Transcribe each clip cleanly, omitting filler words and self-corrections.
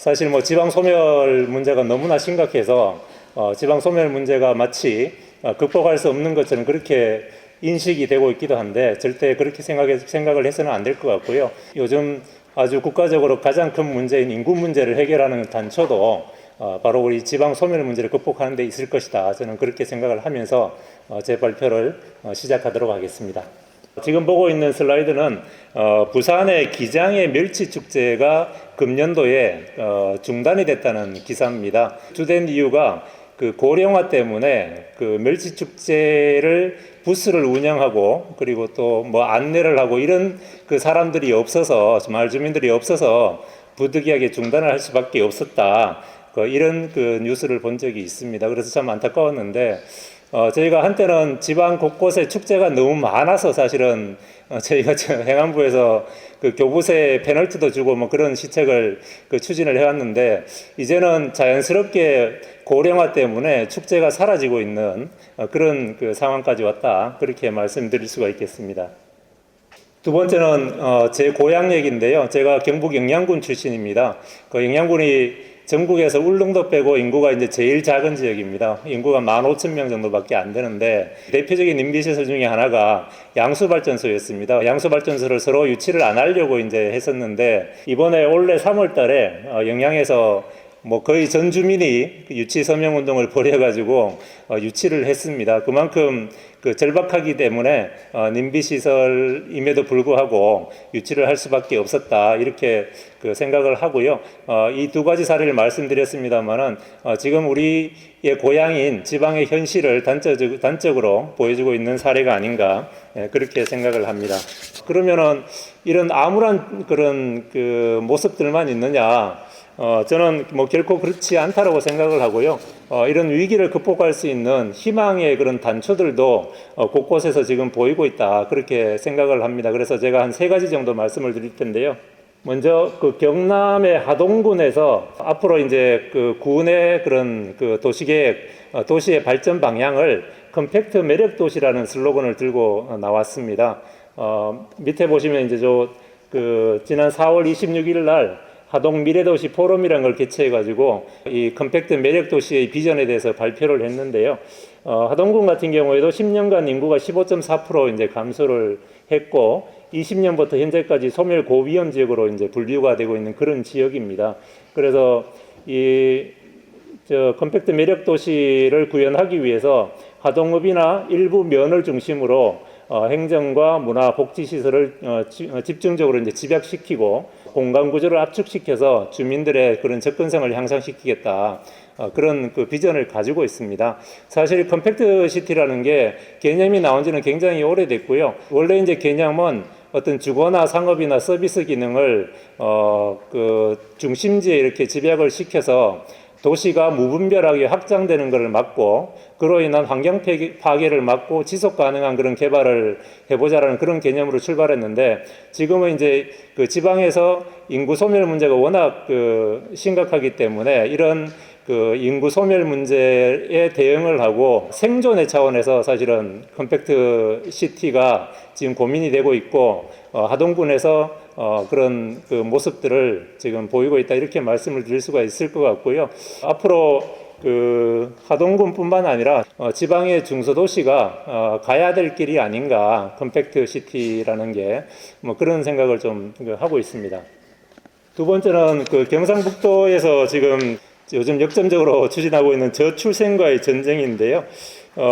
사실 뭐 지방 소멸 문제가 너무나 심각해서 지방 소멸 문제가 마치 극복할 수 없는 것처럼 그렇게 인식이 되고 있기도 한데 절대 그렇게 생각을 해서는 안 될 것 같고요. 요즘 아주 국가적으로 가장 큰 문제인 인구 문제를 해결하는 단초도 바로 우리 지방 소멸 문제를 극복하는 데 있을 것이다. 저는 그렇게 생각을 하면서 제 발표를 시작하도록 하겠습니다. 지금 보고 있는 슬라이드는 부산의 기장의 멸치 축제가 금년도에 중단이 됐다는 기사입니다. 주된 이유가 그 고령화 때문에 그 멸치 축제를 부스를 운영하고 그리고 또 뭐 안내를 하고 이런 그 사람들이 없어서 마을 주민들이 없어서 부득이하게 중단을 할 수밖에 없었다. 이런 그 뉴스를 본 적이 있습니다. 그래서 참 안타까웠는데 저희가 한때는 지방 곳곳에 축제가 너무 많아서 사실은 저희가 행안부에서 그 교부세 페널티도 주고 뭐 그런 시책을 추진을 해왔는데 이제는 자연스럽게 고령화 때문에 축제가 사라지고 있는 그런 그 상황까지 왔다. 그렇게 말씀드릴 수가 있겠습니다. 두 번째는 제 고향 얘기인데요. 제가 경북 영양군 출신입니다. 그 영양군이 전국에서 울릉도 빼고 인구가 이제 제일 작은 지역입니다. 인구가 15,000명 정도밖에 안 되는데 대표적인 임비시설 중에 하나가 양수발전소였습니다. 양수발전소를 서로 유치를 안 하려고 이제 했었는데 이번에 올해 3월 달에 영양에서 뭐 거의 전 주민이 유치 서명 운동을 벌여가지고 유치를 했습니다. 그만큼 그 절박하기 때문에 님비 시설임에도 불구하고 유치를 할 수밖에 없었다 이렇게 그 생각을 하고요. 이 두 가지 사례를 말씀드렸습니다만은 지금 우리의 고향인 지방의 현실을 단적으로 보여주고 있는 사례가 아닌가 그렇게 생각을 합니다. 그러면은 이런 암울한 그런 그 모습들만 있느냐? 저는 뭐 결코 그렇지 않다라고 생각을 하고요. 이런 위기를 극복할 수 있는 희망의 그런 단초들도 곳곳에서 지금 보이고 있다. 그렇게 생각을 합니다. 그래서 제가 한 3가지 정도 말씀을 드릴 텐데요. 먼저 그 경남의 하동군에서 앞으로 이제 그 군의 그런 그 도시계획, 도시의 발전 방향을 컴팩트 매력 도시라는 슬로건을 들고 나왔습니다. 밑에 보시면 이제 지난 4월 26일 날 하동 미래도시 포럼이라는 걸 개최해가지고 이 컴팩트 매력도시의 비전에 대해서 발표를 했는데요. 하동군 같은 경우에도 10년간 인구가 15.4% 이제 감소를 했고 20년부터 현재까지 소멸 고위험 지역으로 이제 분류가 되고 있는 그런 지역입니다. 그래서 컴팩트 매력도시를 구현하기 위해서 하동읍이나 일부 면을 중심으로 행정과 문화, 복지시설을 집중적으로 이제 집약시키고 공간 구조를 압축시켜서 주민들의 그런 접근성을 향상시키겠다. 그런 그 비전을 가지고 있습니다. 사실 컴팩트 시티라는 게 개념이 나온 지는 굉장히 오래됐고요. 원래 이제 개념은 어떤 주거나 상업이나 서비스 기능을 그 중심지에 이렇게 집약을 시켜서 도시가 무분별하게 확장되는 것을 막고 그로 인한 환경 파괴를 막고 지속 가능한 그런 개발을 해보자라는 그런 개념으로 출발했는데 지금은 이제 그 지방에서 인구 소멸 문제가 워낙 심각하기 때문에 이런 그 인구 소멸 문제에 대응을 하고 생존의 차원에서 사실은 컴팩트 시티가 지금 고민이 되고 있고 하동군에서 그런 그 모습들을 지금 보이고 있다 이렇게 말씀을 드릴 수가 있을 것 같고요. 앞으로 그 하동군뿐만 아니라 지방의 중소도시가 가야 될 길이 아닌가 컴팩트 시티라는 게 뭐 그런 생각을 좀 하고 있습니다. 두 번째는 그 경상북도에서 지금 요즘 역점적으로 추진하고 있는 저출생과의 전쟁인데요.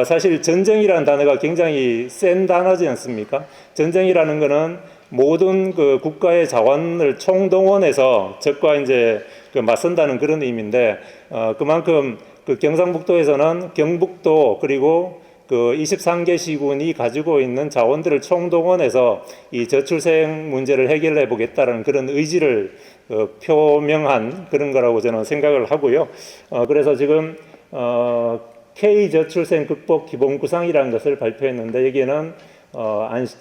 사실 전쟁이라는 단어가 굉장히 센 단어지 않습니까? 전쟁이라는 거는 모든 그 국가의 자원을 총동원해서 적과 이제 맞선다는 그런 의미인데, 그만큼 그 경상북도에서는 경북도 그리고 그 23개 시군이 가지고 있는 자원들을 총동원해서 이 저출생 문제를 해결해 보겠다는 그런 의지를 표명한 그런 거라고 저는 생각을 하고요. 그래서 지금 K저출생 극복 기본구상이라는 것을 발표했는데 여기에는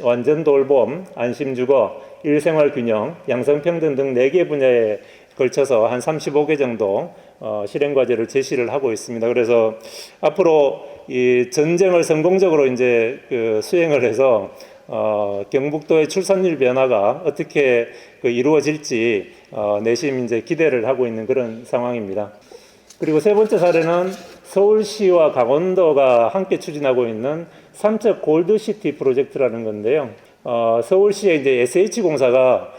완전 돌봄, 안심주거, 일생활균형, 양성평등 등 4개 분야에 걸쳐서 한 35개 정도 실행과제를 제시를 하고 있습니다. 그래서 앞으로 이 전쟁을 성공적으로 이제 수행을 해서 경북도의 출산율 변화가 어떻게 이루어질지 내심 이제 기대를 하고 있는 그런 상황입니다. 그리고 세 번째 사례는 서울시와 강원도가 함께 추진하고 있는 삼척 골드시티 프로젝트라는 건데요. 서울시의 이제 SH공사가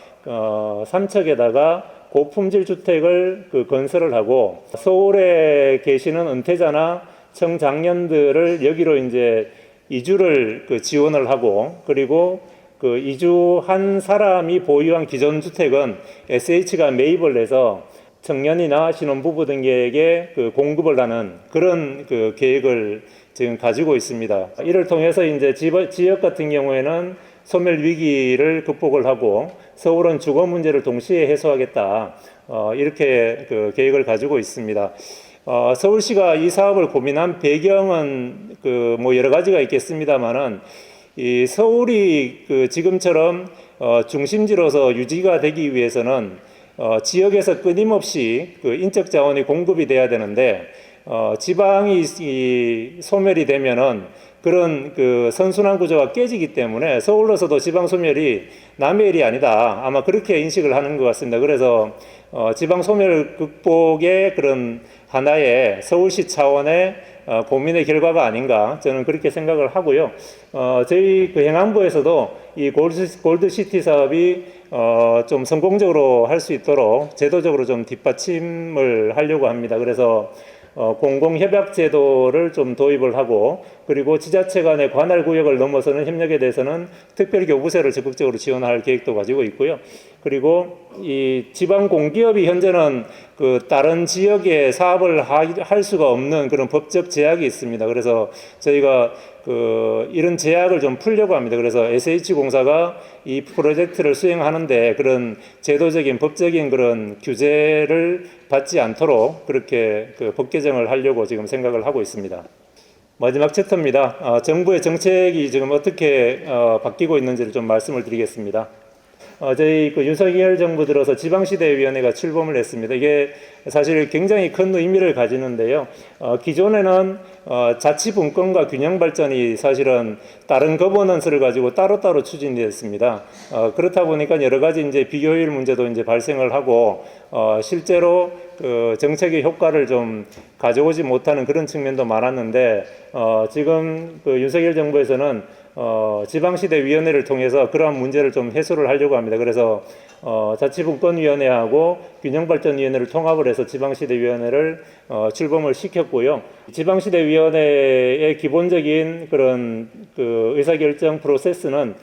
삼척에다가 고품질 주택을 건설을 하고 서울에 계시는 은퇴자나 청장년들을 여기로 이제 이주를 지원을 하고, 그리고 이주한 사람이 보유한 기존 주택은 SH가 매입을 해서 청년이나 신혼부부 등에게 공급을 하는 그런 계획을 지금 가지고 있습니다. 이를 통해서 이제 지역 같은 경우에는 소멸 위기를 극복을 하고 서울은 주거 문제를 동시에 해소하겠다, 이렇게 계획을 가지고 있습니다. 서울시가 이 사업을 고민한 배경은 뭐 여러 가지가 있겠습니다만은, 이 서울이 지금처럼 중심지로서 유지가 되기 위해서는 지역에서 끊임없이 인적 자원이 공급이 돼야 되는데, 지방이 소멸이 되면은 그런 선순환 구조가 깨지기 때문에 서울로서도 지방 소멸이 남의 일이 아니다, 아마 그렇게 인식을 하는 것 같습니다. 그래서 지방 소멸 극복의 그런 하나의 서울시 차원의 고민의 결과가 아닌가, 저는 그렇게 생각을 하고요. 저희 행안부에서도 이 골드시티 사업이 좀 성공적으로 할 수 있도록 제도적으로 좀 뒷받침을 하려고 합니다. 그래서 공공협약 제도를 좀 도입을 하고, 그리고 지자체 간의 관할 구역을 넘어서는 협력에 대해서는 특별 교부세를 적극적으로 지원할 계획도 가지고 있고요. 그리고 이 지방 공기업이 현재는 다른 지역에 사업을 할 수가 없는 그런 법적 제약이 있습니다. 그래서 저희가 이런 제약을 좀 풀려고 합니다. 그래서 SH공사가 이 프로젝트를 수행하는데 그런 제도적인 법적인 그런 규제를 받지 않도록 그렇게 법 개정을 하려고 지금 생각을 하고 있습니다. 마지막 챕터입니다. 정부의 정책이 지금 어떻게 바뀌고 있는지를 좀 말씀을 드리겠습니다. 저희 윤석열 정부 들어서 지방시대위원회가 출범을 했습니다. 이게 사실 굉장히 큰 의미를 가지는데요. 기존에는 자치분권과 균형발전이 사실은 다른 거버넌스를 가지고 따로따로 추진이 됐습니다. 그렇다 보니까 여러 가지 이제 비효율 문제도 이제 발생을 하고, 실제로 정책의 효과를 좀 가져오지 못하는 그런 측면도 많았는데, 지금 윤석열 정부에서는 지방시대위원회를 통해서 그러한 문제를 좀 해소를 하려고 합니다. 그래서 자치분권위원회하고 균형발전위원회를 통합을 해서 지방시대위원회를 출범을 시켰고요. 지방시대위원회의 기본적인 그런 의사결정 프로세스는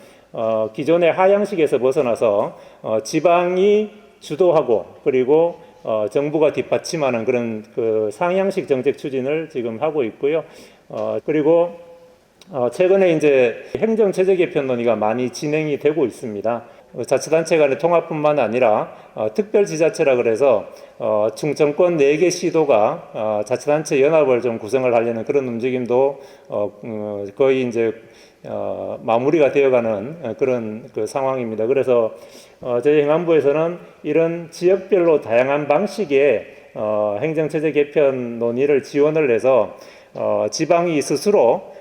기존의 하향식에서 벗어나서 지방이 주도하고, 그리고 정부가 뒷받침하는 그런 상향식 정책 추진을 지금 하고 있고요. 그리고 최근에 이제 행정체제 개편 논의가 많이 진행이 되고 있습니다. 자치단체 간의 통합뿐만 아니라 특별지자체라 그래서 충청권 4개 시도가 자치단체 연합을 좀 구성을 하려는 그런 움직임도 거의 이제 마무리가 되어가는 그런 상황입니다. 그래서 저희 행안부에서는 이런 지역별로 다양한 방식의 행정체제 개편 논의를 지원을 해서 지방이 스스로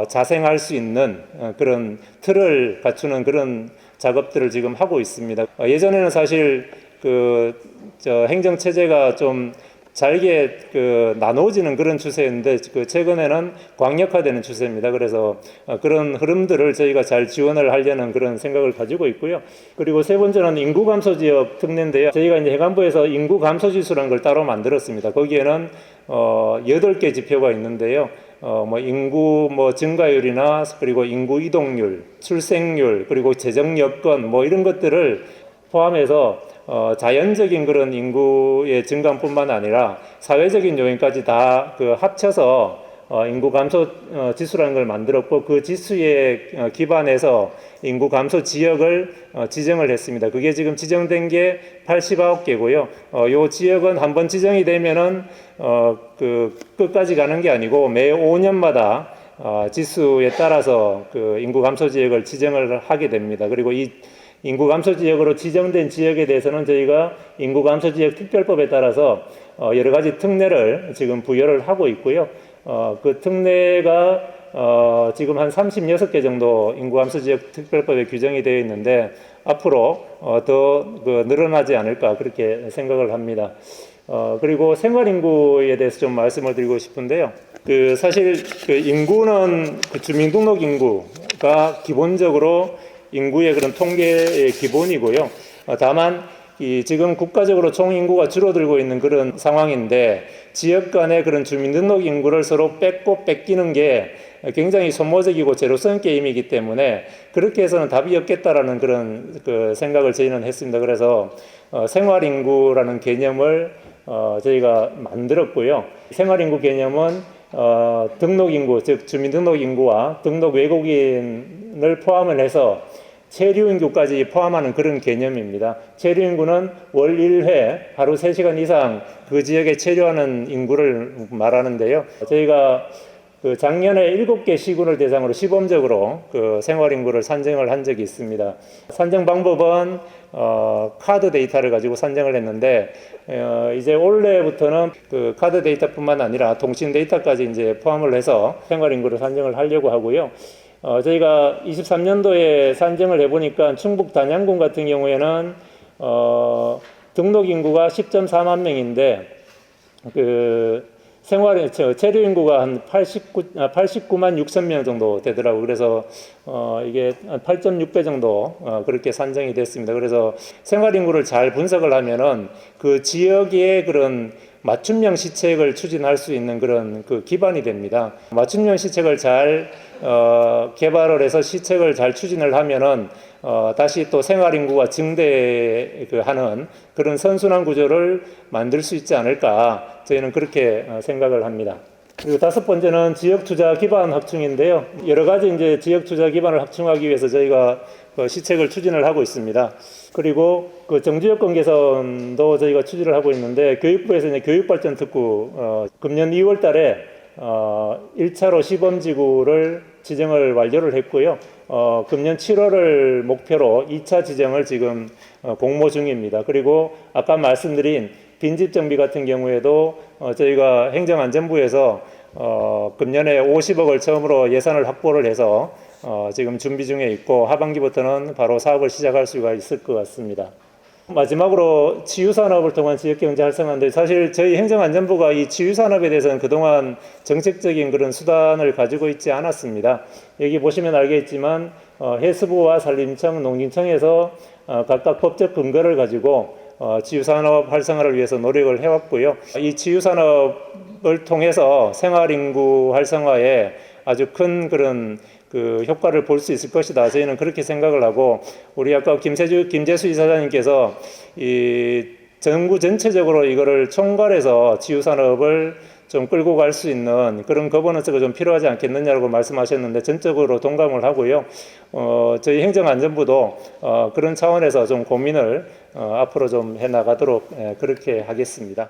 자생할 수 있는 그런 틀을 갖추는 그런 작업들을 지금 하고 있습니다. 예전에는 사실 행정체제가 좀 잘게 나누어지는 그런 추세였는데 최근에는 광역화되는 추세입니다. 그래서 그런 흐름들을 저희가 잘 지원을 하려는 그런 생각을 가지고 있고요. 그리고 세 번째는 인구 감소 지역 특례인데요. 저희가 이제 행안부에서 인구 감소 지수라는 걸 따로 만들었습니다. 거기에는 8개 지표가 있는데요. 인구 증가율이나, 그리고 인구 이동률, 출생률, 그리고 재정 여건 이런 것들을 포함해서 자연적인 그런 인구의 증감뿐만 아니라 사회적인 요인까지 다 합쳐서 인구 감소 지수라는 걸 만들었고, 그 지수에 기반해서 인구 감소 지역을 지정을 했습니다. 그게 지금 지정된 게 89개고요. 요 지역은 한번 지정이 되면은 끝까지 가는 게 아니고 매 5년마다 지수에 따라서 인구 감소 지역을 지정을 하게 됩니다. 그리고 이 인구 감소 지역으로 지정된 지역에 대해서는 저희가 인구 감소 지역 특별법에 따라서 여러 가지 특례를 지금 부여를 하고 있고요. 그 특례가 지금 한 36개 정도 인구함수지역 특별법에 규정이 되어 있는데 앞으로 더 늘어나지 않을까 그렇게 생각을 합니다. 그리고 생활인구에 대해서 좀 말씀을 드리고 싶은데요. 사실 인구는 주민등록 인구가 기본적으로 인구의 그런 통계의 기본이고요. 다만 지금 국가적으로 총 인구가 줄어들고 있는 그런 상황인데 지역 간의 그런 주민등록 인구를 서로 뺏고 뺏기는 게 굉장히 소모적이고 제로섬 게임이기 때문에 그렇게 해서는 답이 없겠다라는 그런 생각을 저희는 했습니다. 그래서 생활인구라는 개념을 저희가 만들었고요. 생활인구 개념은 등록인구, 즉 주민등록인구와 등록 외국인을 포함을 해서 체류인구까지 포함하는 그런 개념입니다. 체류인구는 월 1회 하루 3시간 이상 그 지역에 체류하는 인구를 말하는데요. 저희가 작년에 7개 시군을 대상으로 시범적으로 생활인구를 산정을 한 적이 있습니다. 산정 방법은 카드 데이터를 가지고 산정을 했는데 이제 올해부터는 카드 데이터뿐만 아니라 통신 데이터까지 이제 포함을 해서 생활인구를 산정을 하려고 하고요. 저희가 23년도에 산정을 해보니까 충북 단양군 같은 경우에는 등록 인구가 10.4만 명인데 체류 인구가 한 89만 6천 명 정도 되더라고요. 그래서 이게 8.6배 정도 그렇게 산정이 됐습니다. 그래서 생활 인구를 잘 분석을 하면은 그 지역의 그런 맞춤형 시책을 추진할 수 있는 그런 기반이 됩니다. 맞춤형 시책을 잘 개발을 해서 시책을 잘 추진을 하면은 다시 또 생활 인구가 증대하는 그런 선순환 구조를 만들 수 있지 않을까 저희는 그렇게 생각을 합니다. 그리고 5번째는 지역 투자 기반 확충인데요. 여러 가지 이제 지역 투자 기반을 확충하기 위해서 저희가 시책을 추진을 하고 있습니다. 그리고 정지여건 개선도 저희가 추진을 하고 있는데 교육부에서 이제 교육발전 특구 금년 2월 달에 1차로 시범지구를 지정을 완료를 했고요. 금년 7월을 목표로 2차 지정을 지금 공모 중입니다. 그리고 아까 말씀드린 빈집 정비 같은 경우에도 저희가 행정안전부에서 금년에 50억을 처음으로 예산을 확보를 해서 지금 준비 중에 있고 하반기부터는 바로 사업을 시작할 수가 있을 것 같습니다. 마지막으로 치유산업을 통한 지역경제 활성화인데 사실 저희 행정안전부가 이 치유산업에 대해서는 그동안 정책적인 그런 수단을 가지고 있지 않았습니다. 여기 보시면 알겠지만 해수부와 산림청, 농림청에서 각각 법적 근거를 가지고 치유산업 활성화를 위해서 노력을 해왔고요. 이 치유산업을 통해서 생활인구 활성화에 아주 큰 그런 효과를 볼 수 있을 것이다. 저희는 그렇게 생각을 하고 우리 아까 김재수 이사장님께서 이 정부 전체적으로 이거를 총괄해서 치유산업을 좀 끌고 갈 수 있는 그런 거버넌스가 좀 필요하지 않겠느냐고 말씀하셨는데 전적으로 동감을 하고요. 저희 행정안전부도 그런 차원에서 좀 고민을 앞으로 좀 해나가도록 그렇게 하겠습니다.